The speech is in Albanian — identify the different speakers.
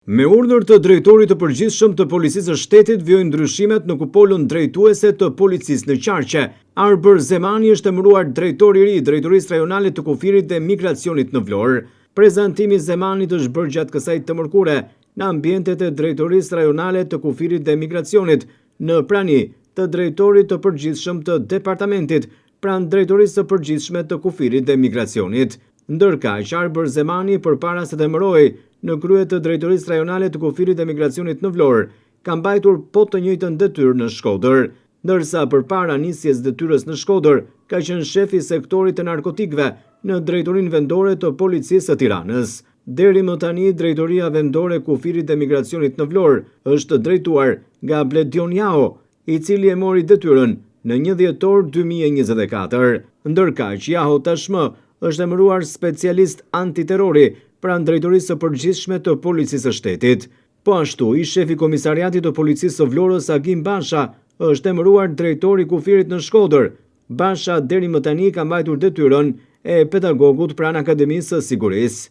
Speaker 1: Me urdhër të drejtorit të përgjithshëm të policisë së shtetit vijojnë ndryshimet në kupolën drejtuese të policisë në Qarqe. Arber Zemani është emëruar drejtori i ri i Drejtorisë Rajonale të Kufirit dhe Migracionit në Vlorë. Prezantimi i Zemanit është bërë gjatë kësaj të mërkure në ambientet e Drejtorisë Rajonale të Kufirit dhe Migracionit, në prani të drejtorit të përgjithshëm të departamentit, pranë Drejtorisë së përgjithshme të Kufirit dhe Migracionit. Ndërkaq, Arber Zemani, përpara se të emërohej në krye të Drejtorisë Rajonale të Kufirit dhe Migracionit në Vlorë, ka mbajtur po të njëjtën detyrë në Shkodër, ndërsa përpara nisjes detyrës në Shkodër ka qenë shefi i sektorit të narkotikëve në Drejtorinë Vendore të Policisë së Tiranës. Deri më tani, Drejtoria Vendore e Kufirit dhe Migracionit në Vlorë është drejtuar nga Bledion Jao, i cili e mori detyrën në 1 dhjetor 2024. Ndërkaq, Jao tashmë është emëruar specialist antiterrori pranë Drejtorisë së përgjithshme të Policisë së Shtetit. Po ashtu, i shefi Komisariatit të Policisë së Vlorës Agim Basha është emëruar drejtori i Kufirit në Shkodër. Basha deri më tani ka mbajtur detyrën e pedagogut pranë Akademisë së Sigurisë.